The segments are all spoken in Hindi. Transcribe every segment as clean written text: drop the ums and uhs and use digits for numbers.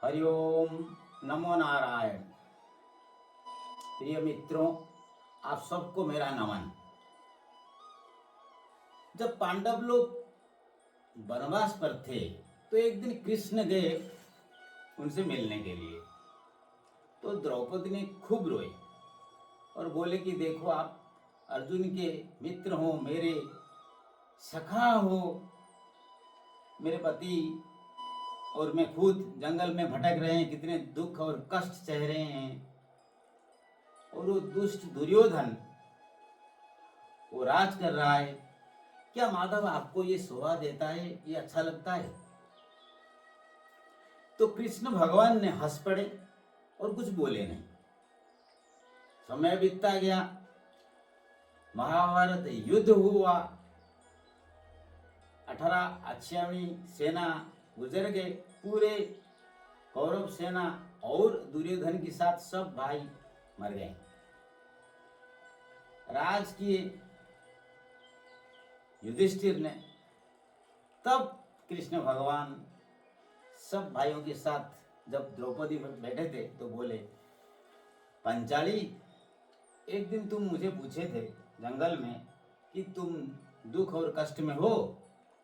हरिओम नमो नारायण। प्रिय मित्रों, आप सबको मेरा नमन। जब पांडव लोग वनवास पर थे तो एक दिन कृष्ण गए उनसे मिलने के लिए। तो द्रौपदी ने खूब रोई और बोले कि देखो, आप अर्जुन के मित्र हो, मेरे सखा हो, मेरे पति, और मैं खुद जंगल में भटक रहे हैं, कितने दुख और कष्ट सह रहे हैं। और वो दुष्ट दुर्योधन वो राज कर रहा है। क्या माधव आपको ये शोभा देता है, ये अच्छा लगता है? तो कृष्ण भगवान ने हंस पड़े और कुछ बोले नहीं। समय बीतता गया, महाभारत युद्ध हुआ, 18 अक्षौहिणी सेना गुजर गए, पूरे कौरव सेना और दुर्योधन के साथ सब भाई मर गए। राज किए युधिष्ठिर ने। तब कृष्ण भगवान सब भाइयों के साथ जब द्रौपदी पर बैठे थे तो बोले, पंचाली, एक दिन तुम मुझे पूछे थे जंगल में कि तुम दुख और कष्ट में हो,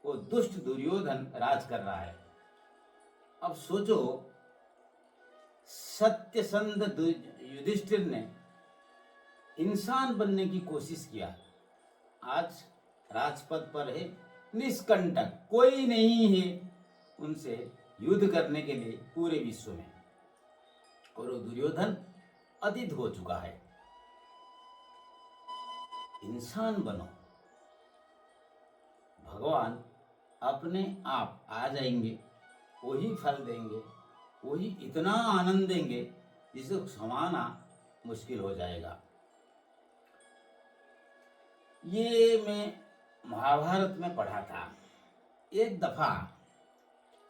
वो दुष्ट दुर्योधन राज कर रहा है। अब सोचो, सत्यसंध युधिष्ठिर ने इंसान बनने की कोशिश किया, आज राजपद पर है, निष्कंटक, कोई नहीं है उनसे युद्ध करने के लिए पूरे विश्व में। और वो दुर्योधन अतीत हो चुका है। इंसान बनो, भगवान अपने आप आ जाएंगे, वही फल देंगे, वही इतना आनंद देंगे जिसे समाना मुश्किल हो जाएगा। ये मैं महाभारत में पढ़ा था। एक दफा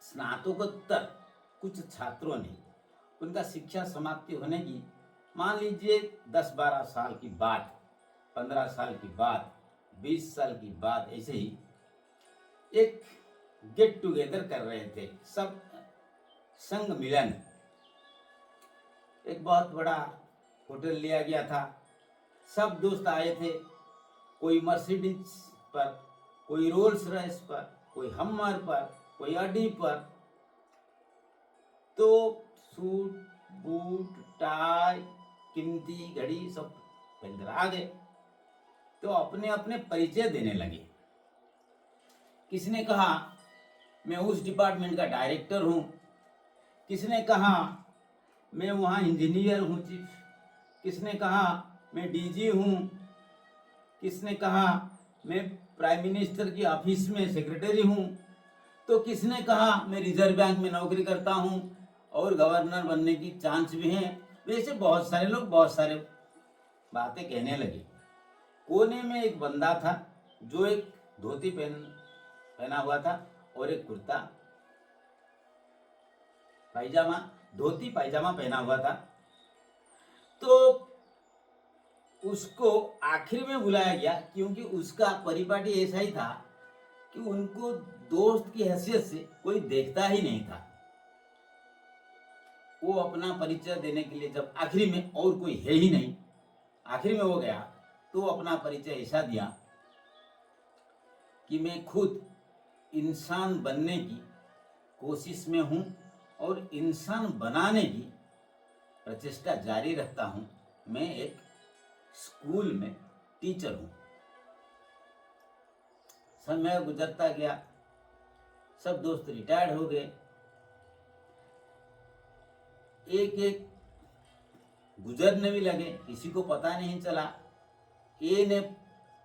स्नातकोत्तर कुछ छात्रों ने, उनका शिक्षा समाप्ति होने की, मान लीजिए 10-12 साल की बात, 15 साल की बात, 20 साल की बात, ऐसे ही एक गेट टुगेदर कर रहे थे, सब संग मिलन। एक बहुत बड़ा होटल लिया गया था, सब दोस्त आए थे, कोई मर्सिडीज पर, कोई रोल्स रॉयस पर, कोई हमर पर, कोई ऑडी पर। तो सूट बूट टाई कीमती घड़ी सब पहनकर आ गए। तो अपने अपने परिचय देने लगे। किसने कहा मैं उस डिपार्टमेंट का डायरेक्टर हूँ, किसने कहा मैं वहाँ इंजीनियर हूँ चीफ, किसने कहा मैं डीजी हूँ, किसने कहा मैं प्राइम मिनिस्टर की ऑफिस में सेक्रेटरी हूँ, तो किसने कहा मैं रिजर्व बैंक में नौकरी करता हूँ और गवर्नर बनने की चांस भी है। वैसे बहुत सारे लोग बहुत सारे बातें कहने लगे। कोने में एक बंदा था जो एक धोती पहना हुआ था और एक कुर्ता पायजामा, धोती पायजामा पहना हुआ था। तो उसको आखिर में बुलाया गया क्योंकि उसका परिपाटी ऐसा ही था कि उनको दोस्त की हैसियत से कोई देखता ही नहीं था। वो अपना परिचय देने के लिए जब आखिरी में, और कोई है ही नहीं, आखिर में वो गया तो अपना परिचय ऐसा दिया कि मैं खुद इंसान बनने की कोशिश में हूँ और इंसान बनाने की प्रचेष्टा जारी रखता हूँ। मैं एक स्कूल में टीचर हूँ। समय गुजरता गया, सब दोस्त रिटायर्ड हो गए, एक एक गुजरने भी लगे, किसी को पता नहीं चला। ए ने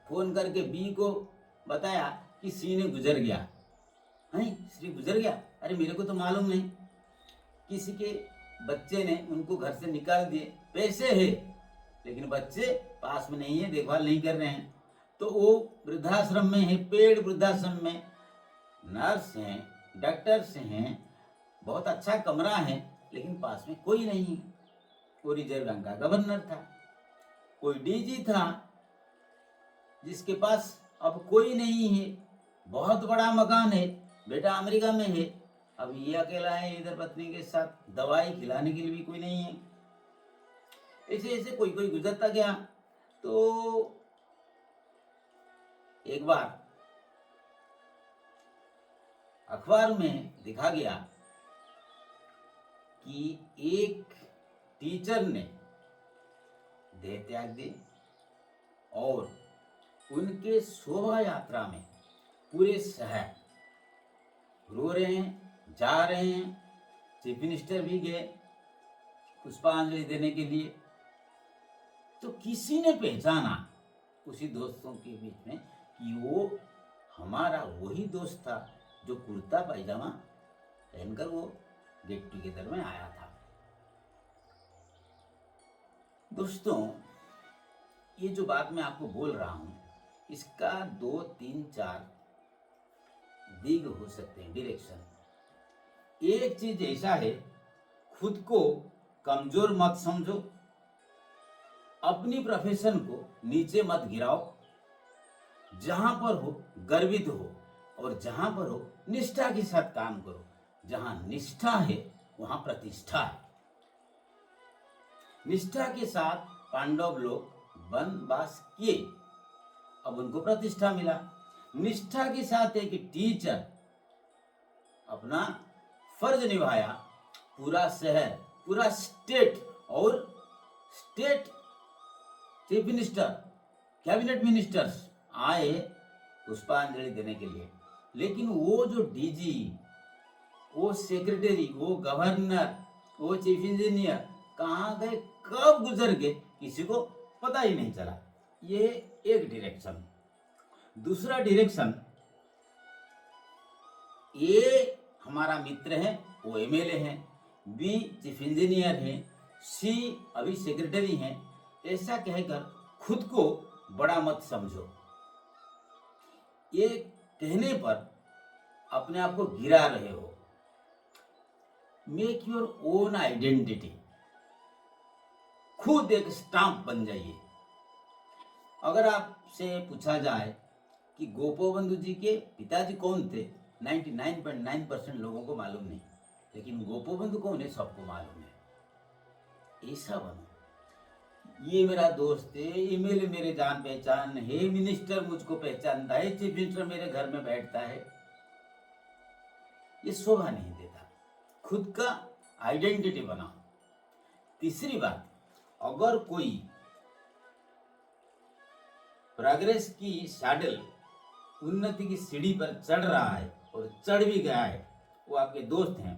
फोन करके बी को बताया कि सी ने गुजर गया। नहीं, श्री गुजर गया? अरे मेरे को तो मालूम नहीं। किसी के बच्चे ने उनको घर से निकाल दिए, पैसे है लेकिन बच्चे पास में नहीं है, देखभाल नहीं कर रहे हैं। तो वो वृद्धाश्रम में है, पेड़ वृद्धाश्रम में, नर्स हैं, डॉक्टर्स हैं, बहुत अच्छा कमरा है, लेकिन पास में कोई नहीं है। वो रिजर्व बैंक का गवर्नर था, कोई डीजी था जिसके पास अब कोई नहीं है, बहुत बड़ा मकान है, बेटा अमेरिका में है, अब ये अकेला है इधर पत्नी के साथ, दवाई खिलाने के लिए भी कोई नहीं है। ऐसे ऐसे कोई कोई गुजरता गया। तो एक बार अखबार में दिखा गया कि एक टीचर ने देह त्याग दी और उनके शोभा यात्रा में पूरे शहर रो रहे हैं, जा रहे हैं। चीफ मिनिस्टर भी गए पुष्पांजलि देने के लिए। तो किसी ने पहचाना उसी दोस्तों के बीच में कि वो हमारा वही दोस्त था जो कुर्ता पैजामा पहनकर वो गेट टुगेदर में आया था। दोस्तों, ये जो बात मैं आपको बोल रहा हूं, इसका 2, 3, 4 दिग हो सकते हैं, डायरेक्शन। एक चीज ऐसा है, खुद को कमजोर मत समझो, अपनी प्रोफेशन को नीचे मत गिराओ। जहां पर हो गर्वित हो और जहां पर हो निष्ठा के साथ काम करो। जहां निष्ठा है वहां प्रतिष्ठा है। निष्ठा के साथ पांडव लोग वनवास किए, अब उनको प्रतिष्ठा मिला। निष्ठा के साथ एक टीचर अपना फर्ज निभाया, पूरा शहर, पूरा स्टेट और state chief minister, cabinet ministers आए पुष्पांजलि देने के लिए। लेकिन वो जो डीजी, वो सेक्रेटरी, वो गवर्नर, वो चीफ इंजीनियर कहाँ गए, कब गुजर गए, किसी को पता ही नहीं चला। ये एक डायरेक्शन। दूसरा डायरेक्शन, ए हमारा मित्र है, वो एमएलए हैं, बी चीफ इंजीनियर हैं, सी अभी सेक्रेटरी हैं, ऐसा कहकर खुद को बड़ा मत समझो। ये कहने पर अपने आप को गिरा रहे हो। मेक योर ओन आइडेंटिटी, खुद एक स्टाम्प बन जाइए। अगर आपसे पूछा जाए कि गोपबंधु जी के पिताजी कौन थे, 99.9% लोगों को मालूम नहीं, लेकिन गोपबंधु कौन है सबको मालूम है। ऐसा बनो। ये मेरा दोस्त है, एमएलए मेरे जान पहचान है, मिनिस्टर मुझको पहचानता है, चीफ मिनिस्टर मेरे घर में बैठता है। ये शोभा नहीं देता। खुद का आइडेंटिटी बनाओ। तीसरी बात, अगर कोई प्रोग्रेस की सैडल, उन्नति की सीढ़ी पर चढ़ रहा है और चढ़ भी गया है, वो आपके दोस्त हैं,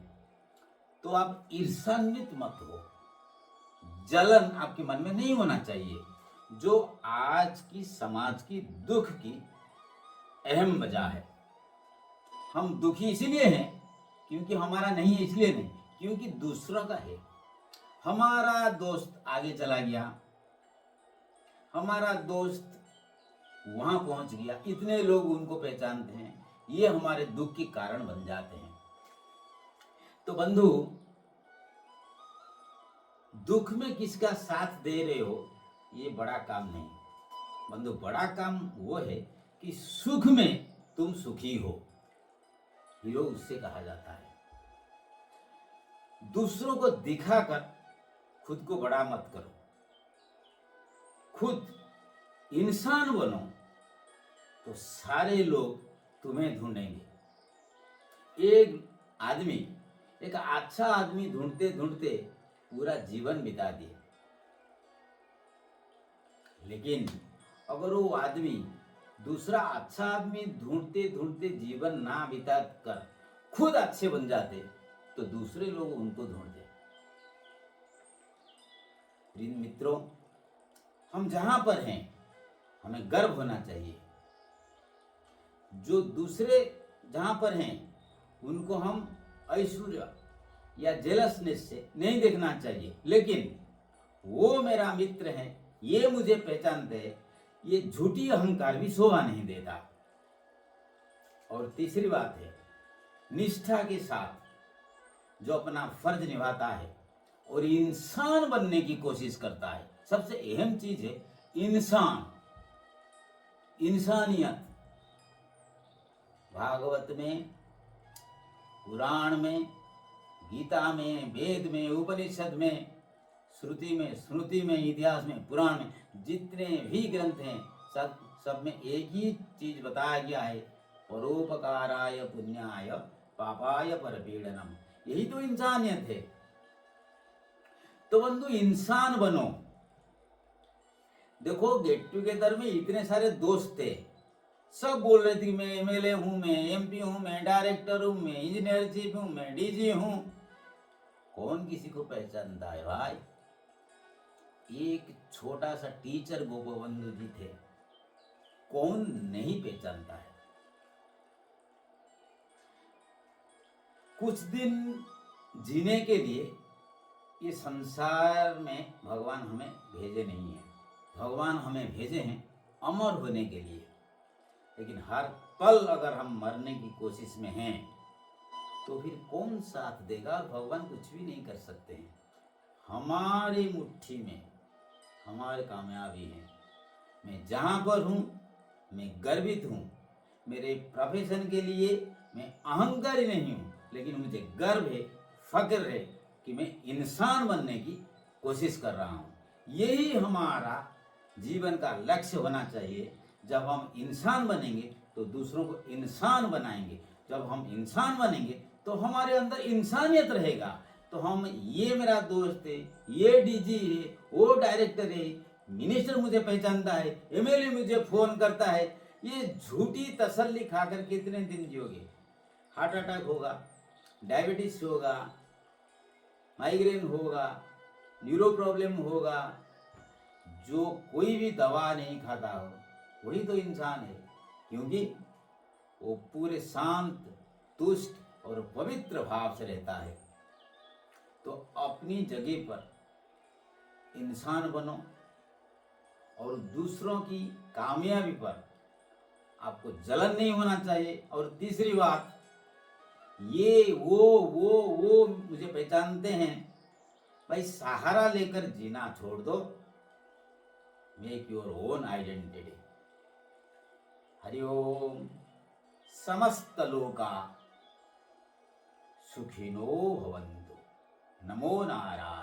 तो आप ईर्ष्यान्वित मत हो। जलन आपके मन में नहीं होना चाहिए, जो आज की समाज की दुख की अहम वजह है। हम दुखी इसलिए हैं क्योंकि हमारा नहीं है, इसलिए नहीं, क्योंकि दूसरों का है। हमारा दोस्त आगे चला गया, हमारा दोस्त वहां पहुंच गया, इतने लोग उनको पहचानते हैं, ये हमारे दुख के कारण बन जाते हैं। तो बंधु, दुख में किसका साथ दे रहे हो, ये बड़ा काम नहीं। बंधु, बड़ा काम वो है कि सुख में तुम सुखी हो, हीरो उससे कहा जाता है। दूसरों को दिखाकर खुद को बड़ा मत करो। खुद इंसान बनो तो सारे लोग तुम्हें ढूंढेंगे। एक आदमी, एक अच्छा आदमी ढूंढते ढूंढते पूरा जीवन बिता दिए, लेकिन अगर वो आदमी दूसरा अच्छा आदमी ढूंढते ढूंढते जीवन ना बिता कर खुद अच्छे बन जाते, तो दूसरे लोग उनको ढूंढते। प्रिय मित्रों, हम जहां पर हैं हमें गर्व होना चाहिए। जो दूसरे जहां पर हैं उनको हम ऐश्वर्य या जेलसनेस से नहीं देखना चाहिए, लेकिन वो मेरा मित्र है, ये मुझे पहचानते हैं, ये झूठी अहंकार भी शोभा नहीं देता। और तीसरी बात है, निष्ठा के साथ जो अपना फर्ज निभाता है और इंसान बनने की कोशिश करता है। सबसे अहम चीज है इंसान, इंसानियत। भागवत में पुराण में, गीता में, वेद में, उपनिषद में, श्रुति में, स्मृति में, इतिहास में, पुराण में, जितने भी ग्रंथ हैं सब में एक ही चीज बताया गया है, परोपकाराय पुण्याय पापाय परपीड़नम। यही तो इंसानियत है। तो बंधु इंसान बनो। देखो गेट टुगेदर में इतने सारे दोस्त थे, सब बोल रहे थे कि मैं एमएलए हूं, मैं एमपी हूं, मैं डायरेक्टर हूं, मैं इंजीनियर चीफ हूं, मैं डीजी हूं। कौन किसी को पहचानता है भाई? एक छोटा सा टीचर गोपबंधु जी थे, कौन नहीं पहचानता है? कुछ दिन जीने के लिए ये संसार में भगवान हमें भेजे नहीं है। भगवान हमें भेजे हैं अमर होने के लिए। लेकिन हर पल अगर हम मरने की कोशिश में हैं तो फिर कौन साथ देगा? भगवान कुछ भी नहीं कर सकते हैं। हमारी मुट्ठी में हमारी कामयाबी है। मैं जहाँ पर हूँ मैं गर्वित हूँ। मेरे प्रोफेशन के लिए मैं अहंकारी नहीं हूँ, लेकिन मुझे गर्व है, फक्र है कि मैं इंसान बनने की कोशिश कर रहा हूँ। यही हमारा जीवन का लक्ष्य होना चाहिए। जब हम इंसान बनेंगे तो दूसरों को इंसान बनाएंगे। जब हम इंसान बनेंगे तो हमारे अंदर इंसानियत रहेगा। तो हम, ये मेरा दोस्त है, ये डीजी है, वो डायरेक्टर है, मिनिस्टर मुझे पहचानता है, एमएलए मुझे फोन करता है, ये झूठी तसल्ली खाकर कितने दिन जियोगे? हार्ट अटैक होगा, डायबिटीज होगा, माइग्रेन होगा, न्यूरो प्रॉब्लम होगा। जो कोई भी दवा नहीं खाता हो वही तो इंसान है, क्योंकि वो पूरे शांत, तुष्ट और पवित्र भाव से रहता है। तो अपनी जगह पर इंसान बनो और दूसरों की कामयाबी पर आपको जलन नहीं होना चाहिए। और तीसरी बात, ये वो मुझे पहचानते हैं, भाई सहारा लेकर जीना छोड़ दो। Make your own identity. Hariom. समस्त लोका सुखिनो भवन्तु। नमो नारायण।